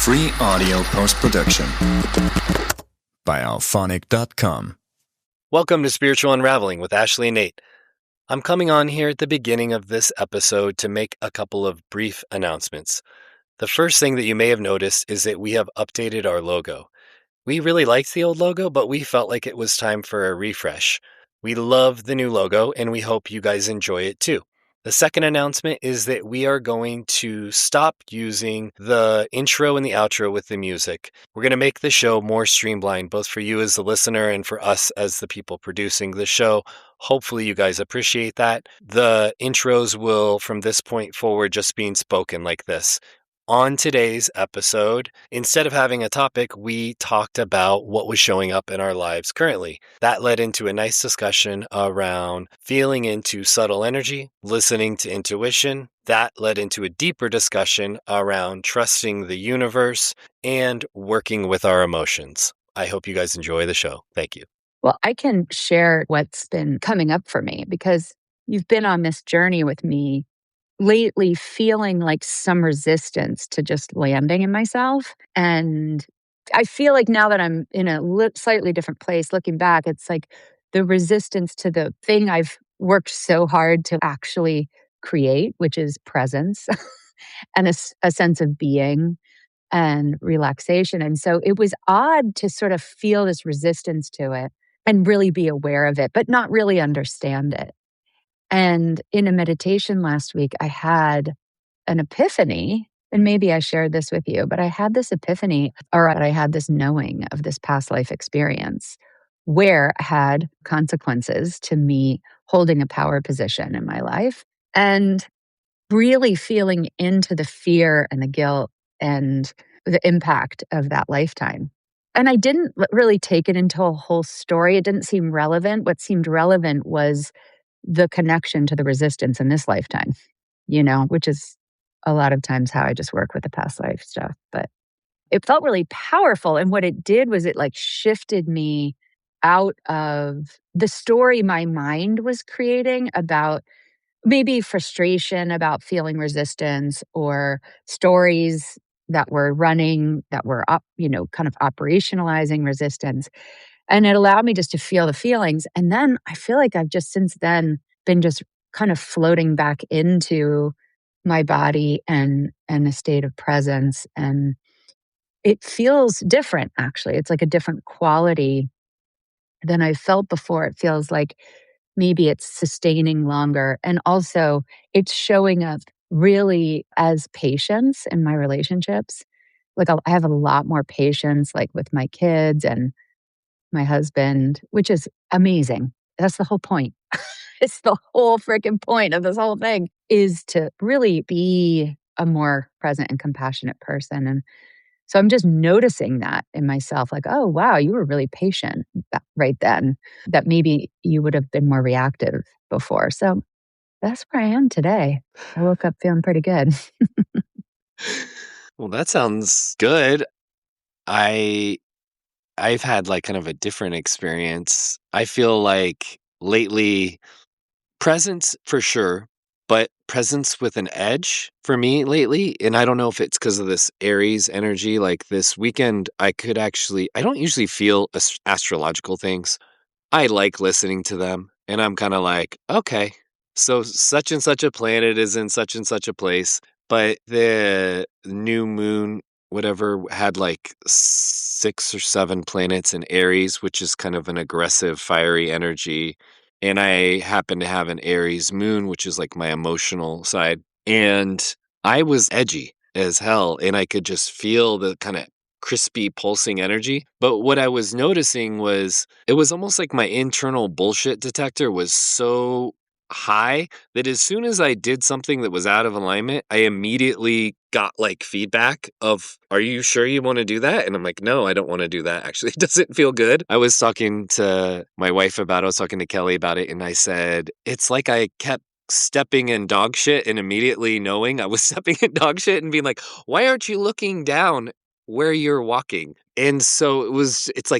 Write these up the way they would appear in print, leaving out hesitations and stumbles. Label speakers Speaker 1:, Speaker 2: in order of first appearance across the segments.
Speaker 1: Free audio post-production by alphonic.com.
Speaker 2: Welcome to Spiritual Unraveling with Ashley and Nate. I'm coming on here at the beginning of this episode to make a couple of brief announcements. The first thing that you may have noticed is that we have updated our logo. We really liked the old logo, but we felt like it was time for a refresh. We love the new logo, and we hope you guys enjoy it too. The second announcement is that we are going to stop using the intro and the outro with the music. We're going to make the show more streamlined, both for you as the listener and for us as the people producing the show. Hopefully you guys appreciate that. The intros will, from this point forward, just being spoken like this. On today's episode, instead of having a topic, we talked about what was showing up in our lives currently. That led into a nice discussion around feeling into subtle energy, listening to intuition. That led into a deeper discussion around trusting the universe and working with our emotions. I hope you guys enjoy the show. Thank you.
Speaker 3: Well, I can share what's been coming up for me because you've been on this journey with me lately, feeling like some resistance to just landing in myself. And I feel like now that I'm in a slightly different place, looking back, it's like the resistance to the thing I've worked so hard to actually create, which is presence and a sense of being and relaxation. And so it was odd to sort of feel this resistance to it and really be aware of it, but not really understand it. And in a meditation last week, I had an epiphany, and maybe I shared this with you, but I had this epiphany, or I had this knowing of this past life experience where I had consequences to me holding a power position in my life and really feeling into the fear and the guilt and the impact of that lifetime. And I didn't really take it into a whole story. It didn't seem relevant. What seemed relevant was the connection to the resistance in this lifetime, which is a lot of times how I just work with the past life stuff. But it felt really powerful. And what it did was it shifted me out of the story my mind was creating about maybe frustration about feeling resistance or stories that were running that were kind of operationalizing resistance. And it allowed me just to feel the feelings. And then I feel like I've just since then been just kind of floating back into my body and a state of presence. And it feels different, actually. It's like a different quality than I felt before. It feels like maybe it's sustaining longer. And also it's showing up really as patience in my relationships. I have a lot more patience, with my kids and my husband, which is amazing. That's the whole point. It's the whole freaking point of this whole thing is to really be a more present and compassionate person. And so I'm just noticing that in myself, oh, wow, you were really patient right then, that maybe you would have been more reactive before. So that's where I am today. I woke up feeling pretty good.
Speaker 2: Well, that sounds good. I've had kind of a different experience. I feel like lately, presence for sure, but presence with an edge for me lately. And I don't know if it's because of this Aries energy. This weekend, I don't usually feel astrological things. I like listening to them. And I'm kind of like, okay, so such and such a planet is in such and such a place. But the new moon, whatever, had 6 or 7 planets in Aries, which is kind of an aggressive, fiery energy. And I happen to have an Aries moon, which is my emotional side. And I was edgy as hell. And I could just feel the kind of crispy, pulsing energy. But what I was noticing was it was almost like my internal bullshit detector was so high that as soon as I did something that was out of alignment, I immediately got feedback of, are you sure you want to do that? And I'm like, no, I don't want to do that. Actually, it doesn't feel good. I was talking to my wife about it. I was talking to Kelly about it. And I said, it's like I kept stepping in dog shit and immediately knowing I was stepping in dog shit and being like, why aren't you looking down where you're walking? And so it's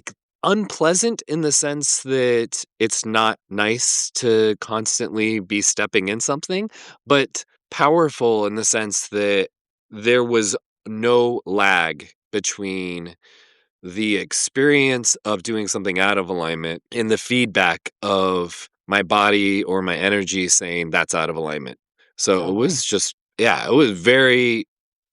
Speaker 2: unpleasant in the sense that it's not nice to constantly be stepping in something, but powerful in the sense that there was no lag between the experience of doing something out of alignment and the feedback of my body or my energy saying that's out of alignment. So it
Speaker 3: Totally.
Speaker 2: was just, yeah, it was very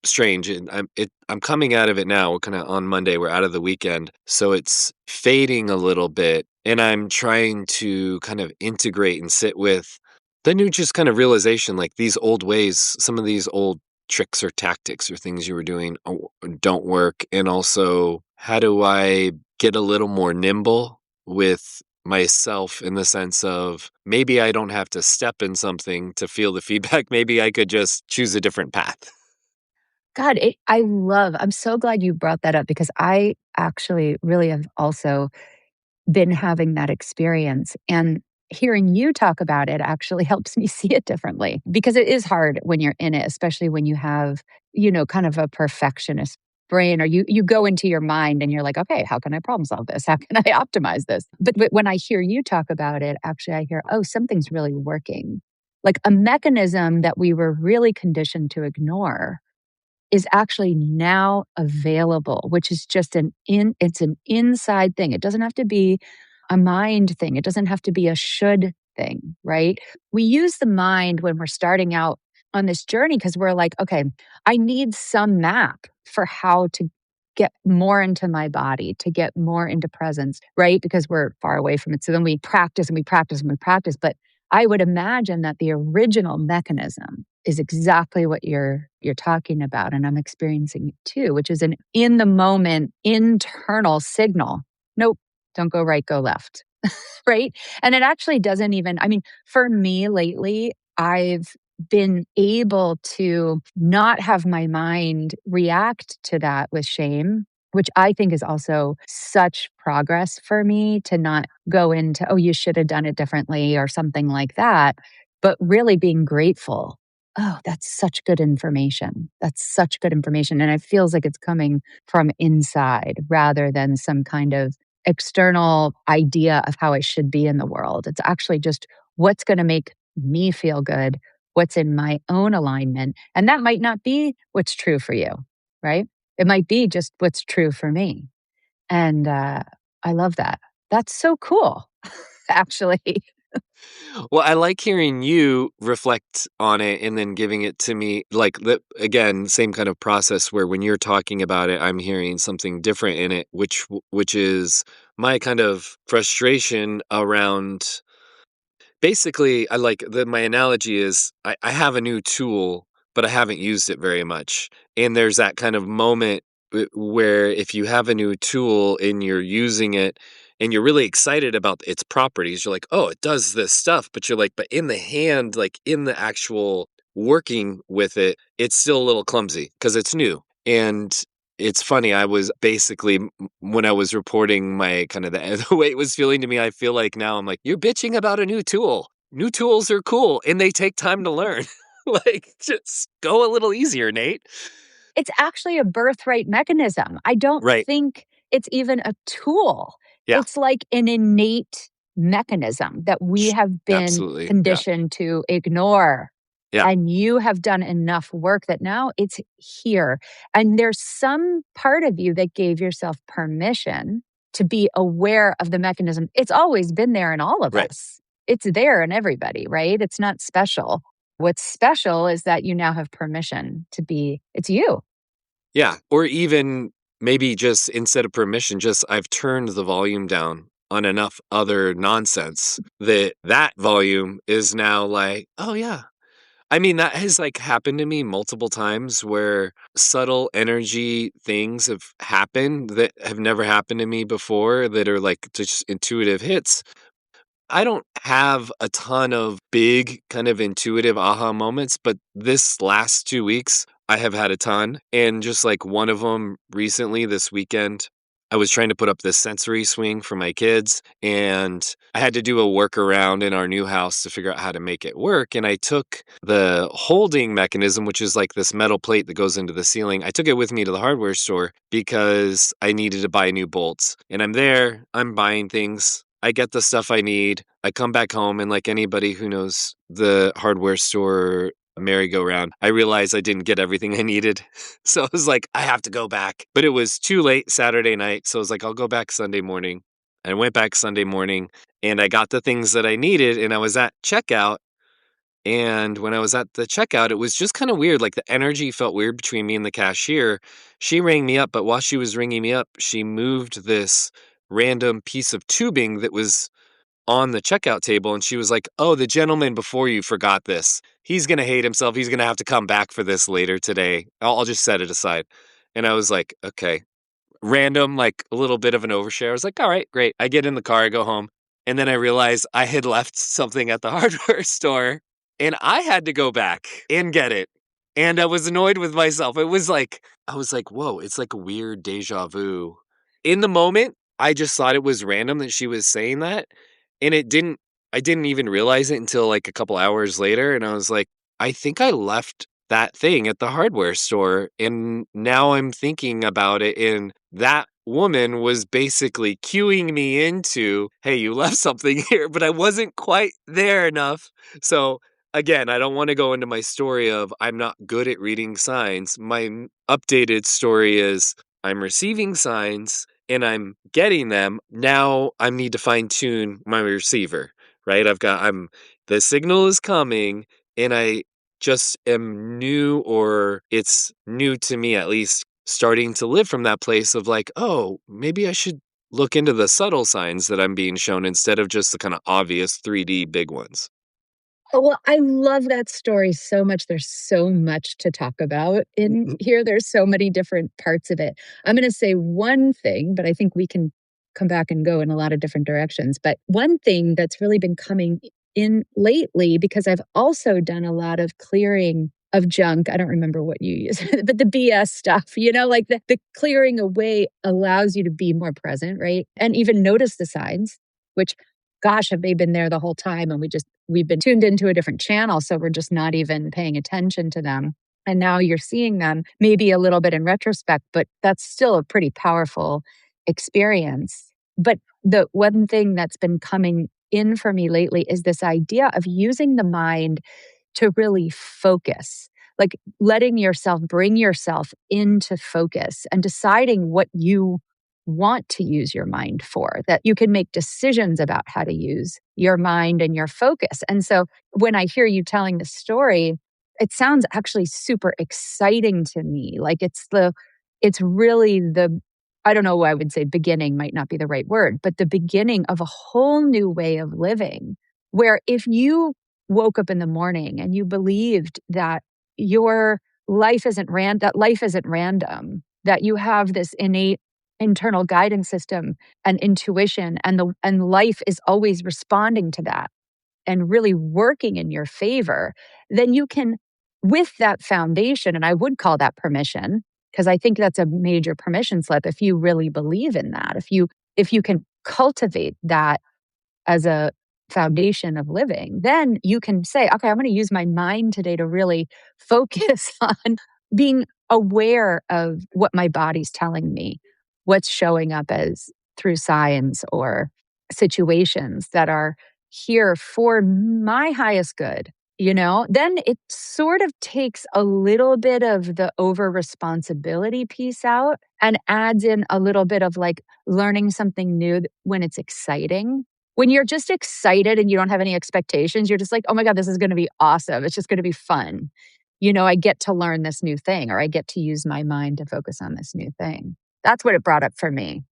Speaker 2: strange. And I'm coming out of it now. We're kind of on Monday, we're out of the weekend. So it's fading a little bit. And I'm trying to kind of integrate and sit with the new just kind of realization, like these old ways, some of these old tricks or tactics or things you were doing don't work. And also, how do I get a little more nimble with myself in the sense of maybe I don't have to step in something to feel the feedback. Maybe I could just choose a different path.
Speaker 3: God, I'm so glad you brought that up because I actually really have also been having that experience. And hearing you talk about it actually helps me see it differently because it is hard when you're in it, especially when you have, kind of a perfectionist brain or you go into your mind and you're like, okay, how can I problem solve this? How can I optimize this? But when I hear you talk about it, actually I hear, oh, something's really working. Like a mechanism that we were really conditioned to ignore is actually now available, which is just it's an inside thing. It doesn't have to be a mind thing. It doesn't have to be a should thing, right? We use the mind when we're starting out on this journey because we're like, okay, I need some map for how to get more into my body, to get more into presence, right? Because we're far away from it. So then we practice and we practice and we practice. But I would imagine that the original mechanism is exactly what you're talking about and I'm experiencing it too, which is an in the moment internal signal. Nope, don't go right, go left. Right? And it actually doesn't even I mean, for me lately, I've been able to not have my mind react to that with shame, which I think is also such progress for me to not go into, oh, you should have done it differently or something like that, but really being grateful. Oh, that's such good information. That's such good information. And it feels like it's coming from inside rather than some kind of external idea of how I should be in the world. It's actually just what's going to make me feel good, what's in my own alignment. And that might not be what's true for you, right? It might be just what's true for me. And I love that. That's so cool, actually.
Speaker 2: Well, I like hearing you reflect on it and then giving it to me. Like, again, same kind of process where when you're talking about it, I'm hearing something different in it, which is my kind of frustration around. Basically, I like my analogy is I have a new tool, but I haven't used it very much. And there's that kind of moment where if you have a new tool and you're using it and you're really excited about its properties, you're like, oh, it does this stuff. But you're like, but in the hand, like in the actual working with it, it's still a little clumsy because it's new. And it's funny, I was basically when I was reporting my kind of the way it was feeling to me, I feel like now I'm like, "You're bitching about a new tool. New tools are cool, and they take time to learn." Like, just go a little easier, Nate.
Speaker 3: It's actually a birthright mechanism. I don't
Speaker 2: Right.
Speaker 3: think it's even a tool.
Speaker 2: Yeah.
Speaker 3: It's like an innate mechanism that we
Speaker 2: Sh
Speaker 3: have been
Speaker 2: Absolutely. Yeah.
Speaker 3: conditioned to ignore.
Speaker 2: Yeah.
Speaker 3: And you have done enough work that now it's here. And there's some part of you that gave yourself permission to be aware of the mechanism. It's always been there in all of
Speaker 2: Right.
Speaker 3: us. It's there in everybody, right? It's not special. What's special is that you now have permission to be, it's you.
Speaker 2: Yeah. Or even maybe just instead of permission, just I've turned the volume down on enough other nonsense that that volume is now like, "Oh, yeah, I mean, that has, like, happened to me multiple times where subtle energy things have happened that have never happened to me before that are, like, just intuitive hits. I don't have a ton of big kind of intuitive aha moments, but this last 2 weeks, I have had a ton, and just, like, one of them recently this weekend, I was trying to put up this sensory swing for my kids, and I had to do a workaround in our new house to figure out how to make it work, and I took the holding mechanism, which is like this metal plate that goes into the ceiling. I took it with me to the hardware store because I needed to buy new bolts, and I'm there, I'm buying things, I get the stuff I need. I come back home, and like anybody who knows the hardware store a merry-go-round. I realized I didn't get everything I needed. So I was like, I have to go back. But it was too late Saturday night. So I was like, I'll go back Sunday morning. I went back Sunday morning and I got the things that I needed and I was at checkout. And when I was at the checkout, it was just kind of weird. Like the energy felt weird between me and the cashier. She rang me up, but while she was ringing me up, she moved this random piece of tubing that was on the checkout table. And she was like, oh, the gentleman before you forgot this. He's going to hate himself. He's going to have to come back for this later today. I'll just set it aside. And I was like, okay, random, like a little bit of an overshare. I was like, all right, great. I get in the car, I go home. And then I realized I had left something at the hardware store and I had to go back and get it. And I was annoyed with myself. It was like, I was like, whoa, it's like a weird deja vu. In the moment, I just thought it was random that she was saying that. And I didn't even realize it until like a couple hours later. And I was like, I think I left that thing at the hardware store. And now I'm thinking about it. And that woman was basically cueing me into, hey, you left something here, but I wasn't quite there enough. So again, I don't want to go into my story of I'm not good at reading signs. My updated story is I'm receiving signs and I'm getting them. Now I need to fine tune my receiver, right? The signal is coming and I just am new, or it's new to me at least, starting to live from that place of like, oh, maybe I should look into the subtle signs that I'm being shown instead of just the kind of obvious 3D big ones.
Speaker 3: Oh, well, I love that story so much. There's so much to talk about in here. There's so many different parts of it. I'm going to say one thing, but I think we can come back and go in a lot of different directions. But one thing that's really been coming in lately, because I've also done a lot of clearing of junk. I don't remember what you use, but the BS stuff, like the clearing away allows you to be more present, right? And even notice the signs, which gosh, have they been there the whole time? And we've been tuned into a different channel. So we're just not even paying attention to them. And now you're seeing them maybe a little bit in retrospect, but that's still a pretty powerful experience. But the one thing that's been coming in for me lately is this idea of using the mind to really focus, like bring yourself into focus and deciding what you want to use your mind for, that you can make decisions about how to use your mind and your focus. And so when I hear you telling the story, it sounds actually super exciting to me. Like it's really I don't know why I would say beginning might not be the right word, but the beginning of a whole new way of living where if you woke up in the morning and you believed that your life isn't random, that you have this innate internal guidance system and intuition and life is always responding to that and really working in your favor, then you can, with that foundation, and I would call that permission, because I think that's a major permission slip if you really believe in that. If you can cultivate that as a foundation of living, then you can say, okay, I'm going to use my mind today to really focus on being aware of what my body's telling me, what's showing up as through signs or situations that are here for my highest good. Then it sort of takes a little bit of the over responsibility piece out and adds in a little bit of like learning something new when it's exciting. When you're just excited and you don't have any expectations, you're just like, oh my God, this is going to be awesome. It's just going to be fun. I get to learn this new thing, or I get to use my mind to focus on this new thing. That's what it brought up for me.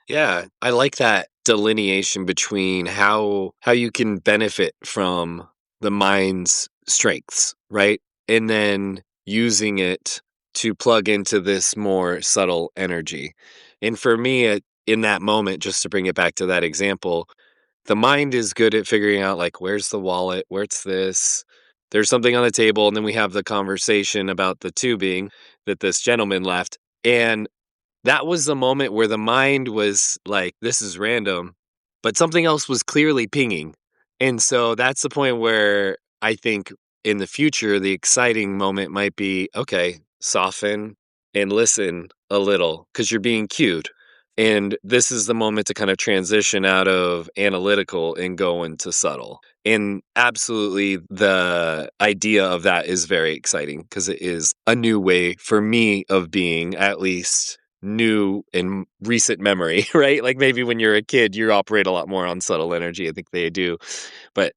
Speaker 2: Yeah, I like that delineation between how you can benefit from the mind's strengths, right? And then using it to plug into this more subtle energy. And for me, in that moment, just to bring it back to that example, the mind is good at figuring out like, where's the wallet? Where's this? There's something on the table. And then we have the conversation about the tubing that this gentleman left. And that was the moment where the mind was like, this is random, but something else was clearly pinging. And so that's the point where I think in the future, the exciting moment might be, okay, soften and listen a little because you're being cued. And this is the moment to kind of transition out of analytical and go into subtle. And absolutely, the idea of that is very exciting because it is a new way for me of being, at least new in recent memory, right? Like maybe when you're a kid, you operate a lot more on subtle energy. I think they do. But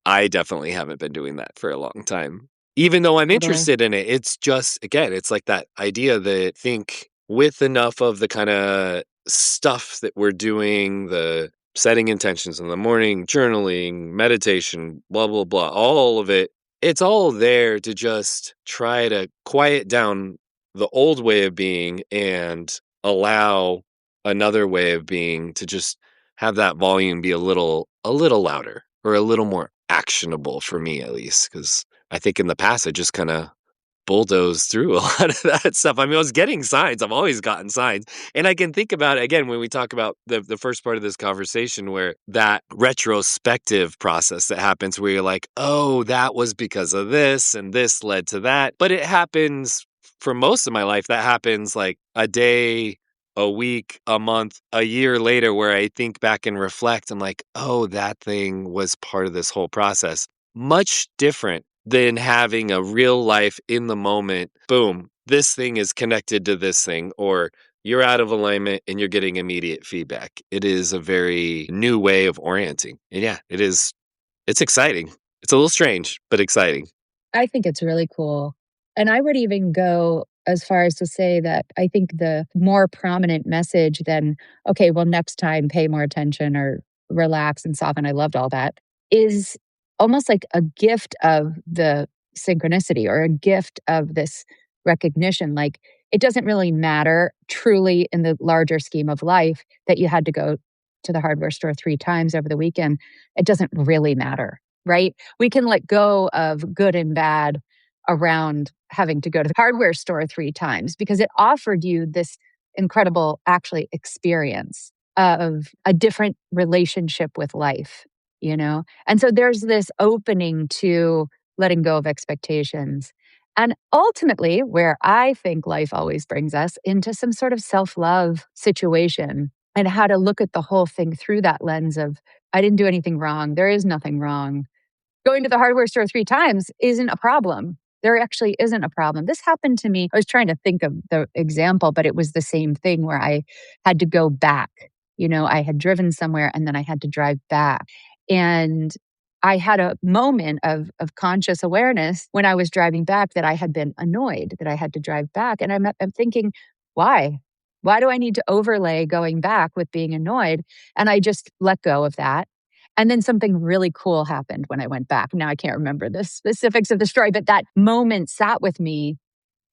Speaker 2: I definitely haven't been doing that for a long time. Even though I'm
Speaker 3: Totally.
Speaker 2: interested in it, it's just, again, it's like that idea that I think with enough of the kind of stuff that we're doing, the setting intentions in the morning, journaling, meditation, blah, blah, blah, all of it, it's all there to just try to quiet down the old way of being and allow another way of being to just have that volume be a little louder or a little more actionable for me at least, because I think in the past I just kind of bulldozed through a lot of that stuff. I mean, I was getting signs. I've always gotten signs. And I can think about it again when we talk about the first part of this conversation, where that retrospective process that happens where you're like, oh, that was because of this and this led to that. But it happens for most of my life. That happens like a day, a week, a month, a year later, where I think back and reflect. I'm like, oh, that thing was part of this whole process. Much different than having a real life in the moment. Boom, this thing is connected to this thing, or you're out of alignment and you're getting immediate feedback. It is a very new way of orienting. And yeah, it is. It's exciting. It's a little strange, but exciting.
Speaker 3: I think it's really cool. And I would even go as far as to say that I think the more prominent message than, okay, well, next time pay more attention or relax and soften, I loved all that, is almost like a gift of the synchronicity or a gift of this recognition. Like it doesn't really matter truly in the larger scheme of life that you had to go to the hardware store 3 times over the weekend. It doesn't really matter, right? We can let go of good and bad around having to go to the hardware store 3 times because it offered you this incredible actually experience of a different relationship with life, you know? And so there's this opening to letting go of expectations. And ultimately, where I think life always brings us into some sort of self love situation and how to look at the whole thing through that lens of, I didn't do anything wrong. There is nothing wrong. Going to the hardware store 3 times isn't a problem. There actually isn't a problem. This happened to me. I was trying to think of the example, but it was the same thing where I had to go back. You know, I had driven somewhere and then I had to drive back. And I had a moment of conscious awareness when I was driving back that I had been annoyed that I had to drive back. And I'm thinking, why? Why do I need to overlay going back with being annoyed? And I just let go of that. And then something really cool happened when I went back. Now I can't remember the specifics of the story, but that moment sat with me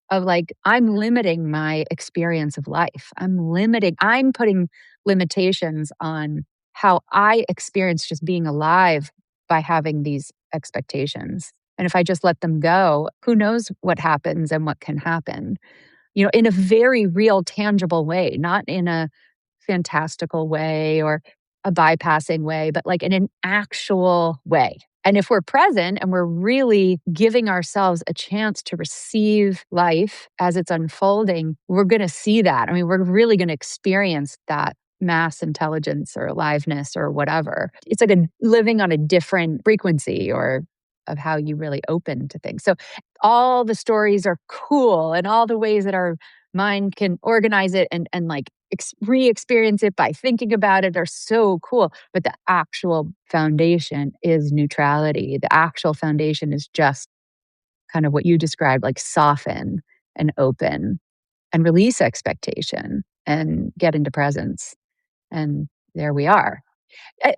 Speaker 3: of like, I'm limiting my experience of life. I'm putting limitations on how I experience just being alive by having these expectations. And if I just let them go, who knows what happens and what can happen, you know, in a very real, tangible way, not in a fantastical way or a bypassing way, but like in an actual way. And if we're present and we're really giving ourselves a chance to receive life as it's unfolding, we're going to see that. I mean, we're really going to experience that mass intelligence or aliveness or whatever. It's like a living on a different frequency or of how you really open to things. So all the stories are cool and all the ways that our mind can organize it and like re-experience it by thinking about it are so cool. But the actual foundation is neutrality. The actual foundation is just kind of what you described, like soften and open and release expectation and get into presence. And there we are.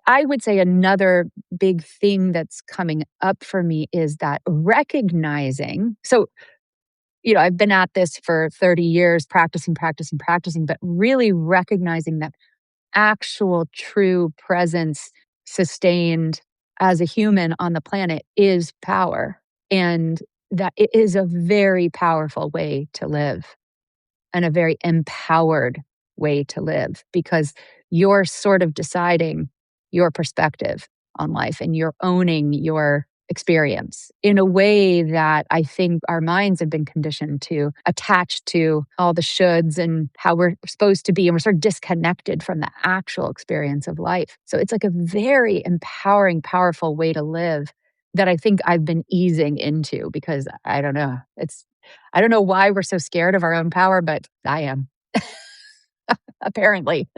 Speaker 3: I would say another big thing that's coming up for me is that recognizing. So, you know, I've been at this for 30 years, practicing, but really recognizing that actual true presence sustained as a human on the planet is power. And that it is a very powerful way to live and a very empowered way to live because you're sort of deciding your perspective on life and you're owning your experience in a way that I think our minds have been conditioned to attach to all the shoulds and how we're supposed to be. And we're sort of disconnected from the actual experience of life. So it's like a very empowering, powerful way to live that I think I've been easing into because I don't know. I don't know why we're so scared of our own power, but I am. Apparently.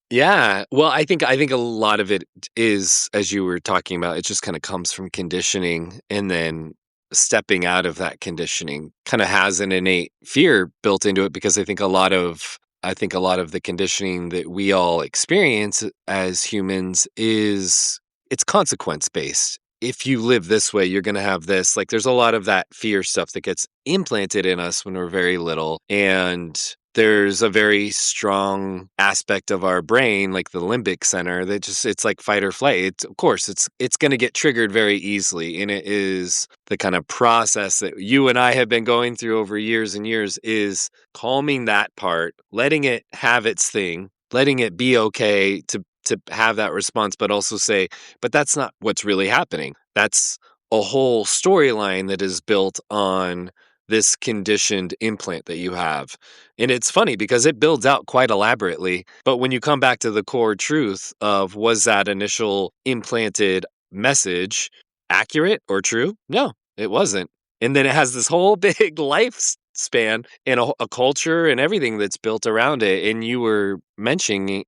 Speaker 2: Yeah. Well, I think a lot of it is, as you were talking about, it just kind of comes from conditioning, and then stepping out of that conditioning kind of has an innate fear built into it, because I think a lot of the conditioning that we all experience as humans is, it's consequence based. If you live this way, you're going to have this. Like, there's a lot of that fear stuff that gets implanted in us when we're very little. And there's a very strong aspect of our brain, like the limbic center, that just, it's like fight or flight. Of course, it's going to get triggered very easily. And it is the kind of process that you and I have been going through over years and years, is calming that part, letting it have its thing, letting it be okay to have that response, but also say, but that's not what's really happening. That's a whole storyline that is built on this conditioned implant that you have. And it's funny because it builds out quite elaborately. But when you come back to the core truth of, was that initial implanted message accurate or true? No, it wasn't. And then it has this whole big lifespan and a culture and everything that's built around it. And you were mentioning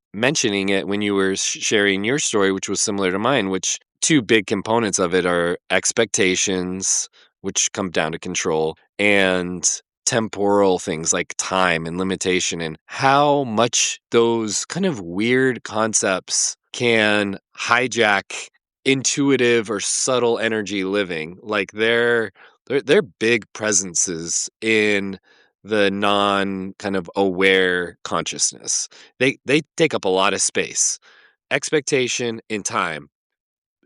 Speaker 2: it when you were sharing your story, which was similar to mine, which two big components of it are expectations, which come down to control, and temporal things like time and limitation, and how much those kind of weird concepts can hijack intuitive or subtle energy living. Like, they're big presences in the non kind of aware consciousness. They take up a lot of space. Expectation and time.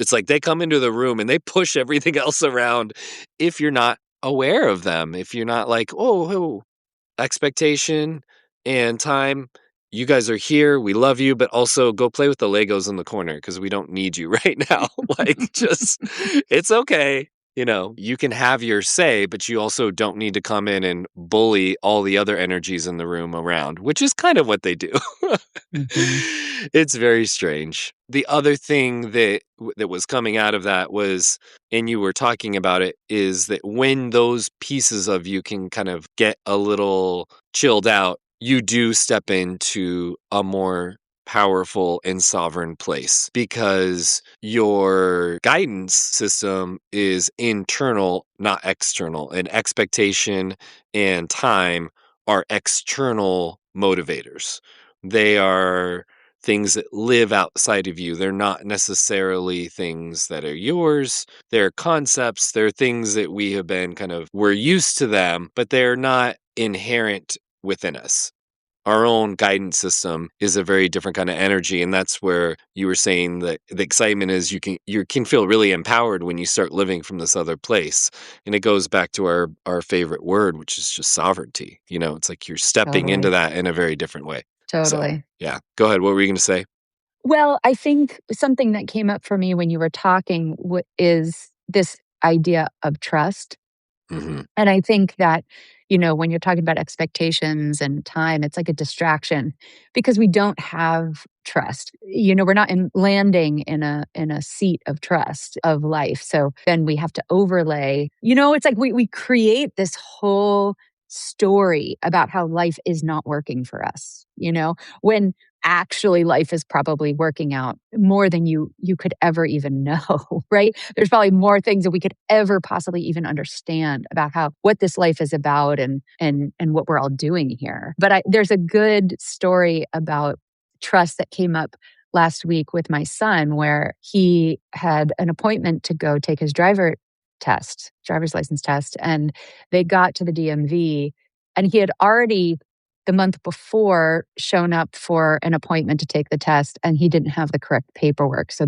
Speaker 2: It's like they come into the room and they push everything else around if you're not aware of them. If you're not like, oh, expectation and time, you guys are here, we love you, but also go play with the Legos in the corner because we don't need you right now. Like, just, it's okay. You can have your say, but you also don't need to come in and bully all the other energies in the room around, which is kind of what they do.
Speaker 3: Mhm.
Speaker 2: It's very strange. The other thing that was coming out of that was, and you were talking about it, is that when those pieces of you can kind of get a little chilled out, you do step into a more powerful and sovereign place, because your guidance system is internal, not external, and expectation and time are external motivators. They are things that live outside of you. They're not necessarily things that are yours. They're concepts. They're things that we have been we're used to them, but they're not inherent within us. Our own guidance system is a very different kind of energy. And that's where you were saying that the excitement is, you can feel really empowered when you start living from this other place. And it goes back to our favorite word, which is just sovereignty. It's like you're stepping into
Speaker 3: Totally.
Speaker 2: that in a very different way. So,
Speaker 3: Totally.
Speaker 2: yeah. Go ahead. What were you going to say?
Speaker 3: Well, I think something that came up for me when you were talking is this idea of trust.
Speaker 2: Hmm.
Speaker 3: And I think that, when you're talking about expectations and time, it's like a distraction because we don't have trust. We're not landing in a seat of trust of life. So then we have to overlay, it's like we create this whole story about how life is not working for us, when actually life is probably working out more than you could ever even know. Right? There's probably more things that we could ever possibly even understand about what this life is about and what we're all doing here. But there's a good story about trust that came up last week with my son, where he had an appointment to go take his driver's license test, and they got to the DMV, and he had already the month before shown up for an appointment to take the test, and he didn't have the correct paperwork. So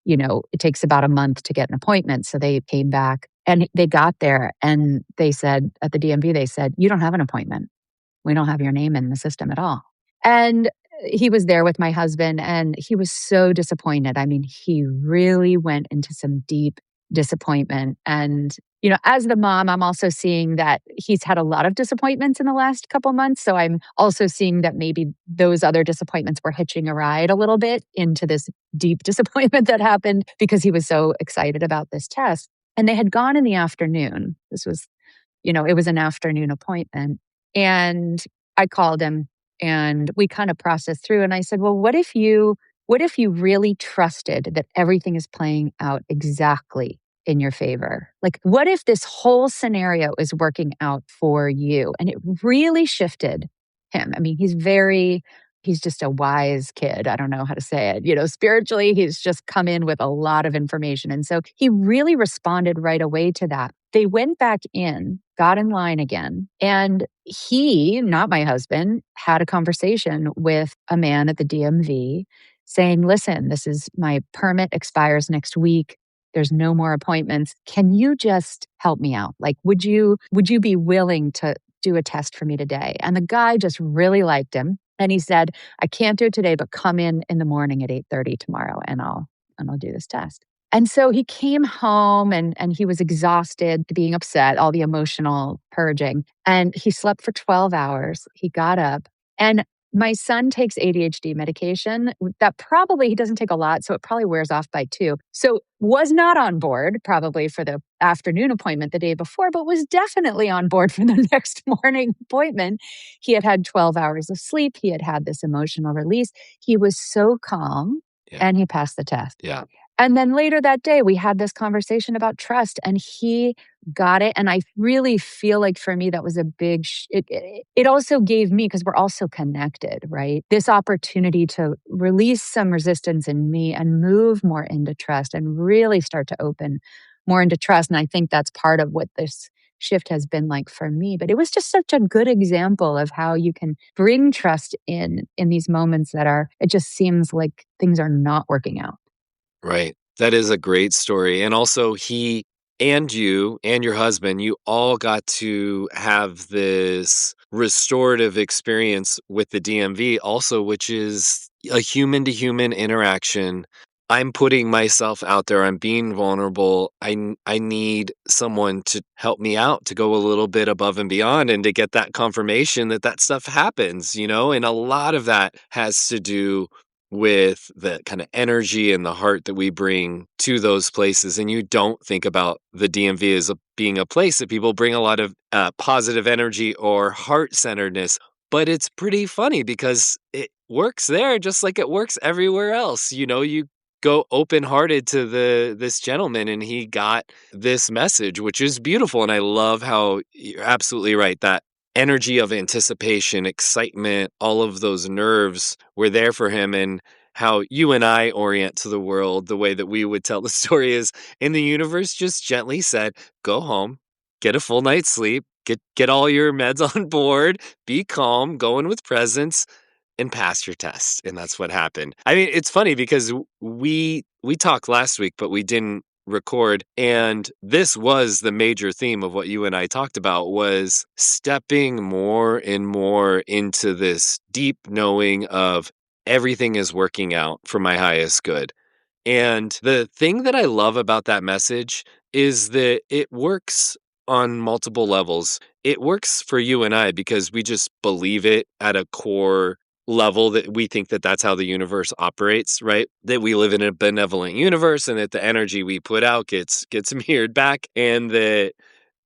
Speaker 3: it takes about a month to get an appointment. So they came back and they got there, and they said at the DMV, they said, "You don't have an appointment. We don't have your name in the system at all." And he was there with my husband and he was so disappointed. I mean, he really went into some deep disappointment. And, as the mom, I'm also seeing that he's had a lot of disappointments in the last couple months. So I'm also seeing that maybe those other disappointments were hitching a ride a little bit into this deep disappointment that happened because he was so excited about this test. And they had gone in the afternoon. This was, it was an afternoon appointment. And I called him and we kind of processed through. And I said, well, what if you really trusted that everything is playing out exactly in your favor? Like, what if this whole scenario is working out for you? And it really shifted him. I mean, he's just a wise kid. I don't know how to say it. Spiritually, he's just come in with a lot of information. And so he really responded right away to that. They went back in, got in line again, and he, not my husband, had a conversation with a man at the DMV saying, listen, my permit expires next week. There's no more appointments. Can you just help me out? Like, would you be willing to do a test for me today? And the guy just really liked him. And he said, I can't do it today, but come in the morning at 8:30 tomorrow and I'll do this test. And so he came home and he was exhausted, being upset, all the emotional purging. And he slept for 12 hours. He got up and my son takes ADHD medication that probably he doesn't take a lot, so it probably wears off by 2. So was not on board probably for the afternoon appointment the day before, but was definitely on board for the next morning appointment. He had had 12 hours of sleep. He had had this emotional release. He was so calm and he passed the test.
Speaker 2: Yeah.
Speaker 3: And then later that day, we had this conversation about trust and he got it. And I really feel like for me, that was a big, it also gave me, because we're also connected, right? This opportunity to release some resistance in me and move more into trust and really start to open more into trust. And I think that's part of what this shift has been like for me. But it was just such a good example of how you can bring trust in these moments it just seems like things are not working out.
Speaker 2: Right. That is a great story. And also, he and you and your husband, you all got to have this restorative experience with the DMV also, which is a human to human interaction. I'm putting myself out there. I'm being vulnerable. I need someone to help me out, to go a little bit above and beyond and to get that confirmation that stuff happens, and a lot of that has to do with the kind of energy and the heart that we bring to those places. And you don't think about the DMV as being a place that people bring a lot of positive energy or heart-centeredness. But it's pretty funny because it works there just like it works everywhere else. You go open-hearted to this gentleman and he got this message, which is beautiful. And I love how you're absolutely right, that energy of anticipation, excitement, all of those nerves were there for him. And how you and I orient to the world, the way that we would tell the story is in the universe just gently said, go home, get a full night's sleep, get all your meds on board, be calm, go in with presence, and pass your test. And that's what happened. I mean, it's funny because we talked last week, but we didn't record. And this was the major theme of what you and I talked about, was stepping more and more into this deep knowing of everything is working out for my highest good. And the thing that I love about that message is that it works on multiple levels. It works for you and I because we just believe it at a core level, that we think that that's how the universe operates, right? That we live in a benevolent universe and that the energy we put out gets mirrored back, and that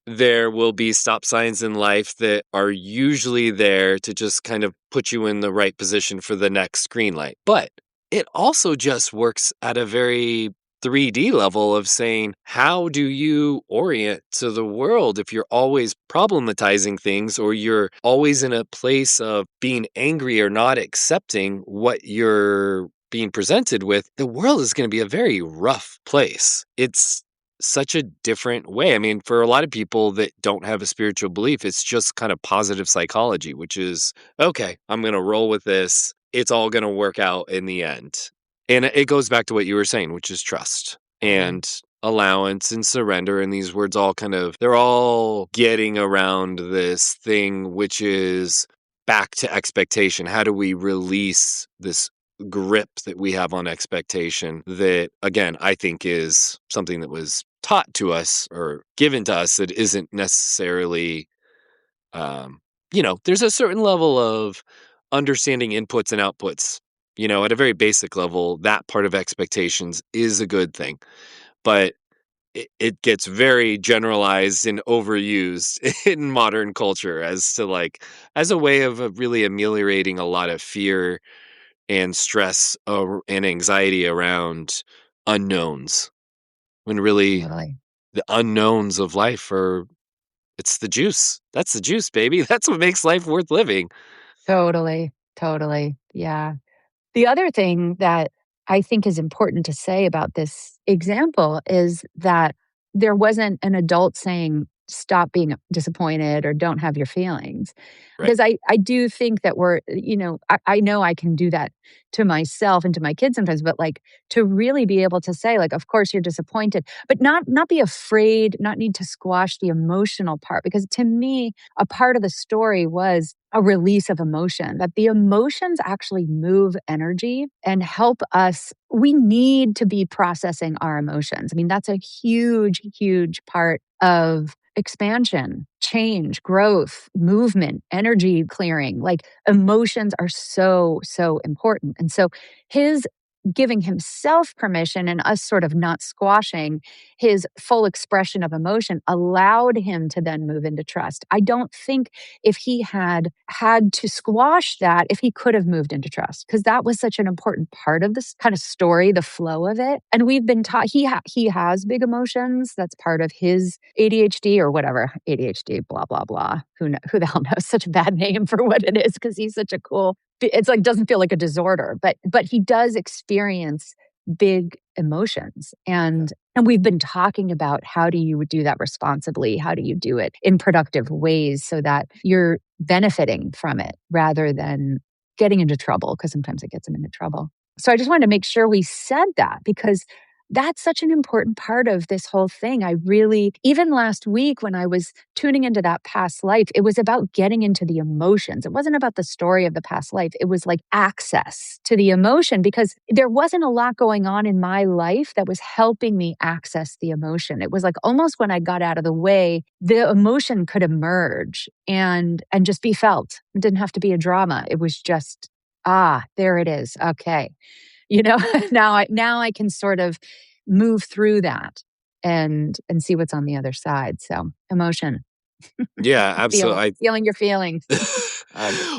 Speaker 2: there will be stop signs in life that are usually there to just kind of put you in the right position for the next green light. But it also just works at a very 3D level of saying, how do you orient to the world if you're always problematizing things, or you're always in a place of being angry or not accepting what you're being presented with? The world is going to be a very rough place. It's such a different way. I mean, for a lot of people that don't have a spiritual belief, it's just kind of positive psychology, which is, okay, I'm going to roll with this. It's all going to work out in the end. And it goes back to what you were saying, which is trust and allowance and surrender. And these words all they're all getting around this thing, which is back to expectation? How do we release this grip that we have on expectation that, again, I think is something that was taught to us or given to us that isn't necessarily, there's a certain level of understanding inputs and outputs. At a very basic level, that part of expectations is a good thing. But it gets very generalized and overused in modern culture as a way of really ameliorating a lot of fear and stress and anxiety around unknowns, when really
Speaker 3: Totally.
Speaker 2: the unknowns of life it's the juice. That's the juice, baby. That's what makes life worth living.
Speaker 3: Totally. Totally. Yeah. The other thing that I think is important to say about this example is that there wasn't an adult saying, stop being disappointed or don't have your feelings.
Speaker 2: Right.
Speaker 3: Because I do think that I know I can do that to myself and to my kids sometimes, but like to really be able to say, like, of course you're disappointed, but not be afraid, not need to squash the emotional part. Because to me, a part of the story was a release of emotion, that the emotions actually move energy and help us. We need to be processing our emotions. I mean, that's a huge, huge part of expansion, change, growth, movement, energy clearing. Like emotions are so, so important. And so his giving himself permission and us sort of not squashing his full expression of emotion allowed him to then move into trust. I don't think if he had to squash that, if he could have moved into trust, because that was such an important part of this kind of story, the flow of it. And we've been taught he has big emotions. That's part of his ADHD or whatever. ADHD, blah, blah, blah. Who the hell knows? Such a bad name for what it is, because he's such a cool, it's like doesn't feel like a disorder, but he does experience big emotions. And we've been talking about how do you do that responsibly? How do you do it in productive ways so that you're benefiting from it rather than getting into trouble, because sometimes it gets them into trouble. So I just wanted to make sure we said that, because that's such an important part of this whole thing. I really, even last week when I was tuning into that past life, it was about getting into the emotions. It wasn't about the story of the past life. It was like access to the emotion, because there wasn't a lot going on in my life that was helping me access the emotion. It was like almost when I got out of the way, the emotion could emerge and just be felt. It didn't have to be a drama. It was just, there it is. Okay. Now I can sort of move through that and see what's on the other side. So emotion,
Speaker 2: Yeah, absolutely.
Speaker 3: feeling your feelings.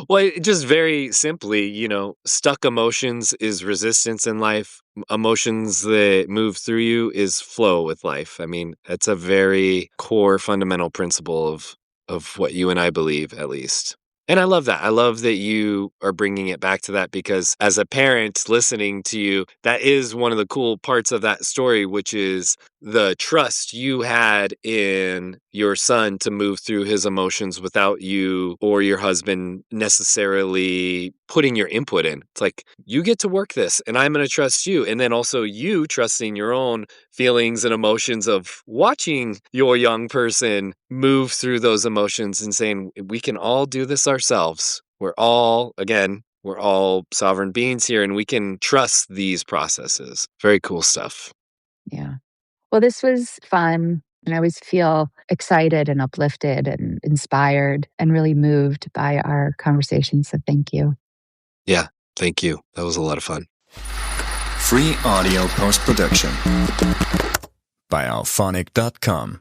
Speaker 2: Well, just very simply, stuck emotions is resistance in life. Emotions that move through you is flow with life. I mean, that's a very core fundamental principle of what you and I believe, at least. And I love that. I love that you are bringing it back to that, because as a parent listening to you, that is one of the cool parts of that story, which is the trust you had in your son to move through his emotions without you or your husband necessarily putting your input in. It's like, you get to work this and I'm going to trust you. And then also you trusting your own feelings and emotions of watching your young person move through those emotions and saying, we can all do this ourselves. We're all sovereign beings here, and we can trust these processes. Very cool stuff.
Speaker 3: Yeah. Well, this was fun. And I always feel excited and uplifted and inspired and really moved by our conversation. So thank you.
Speaker 2: Yeah, thank you. That was a lot of fun.
Speaker 1: Free audio post-production by alphonic.com.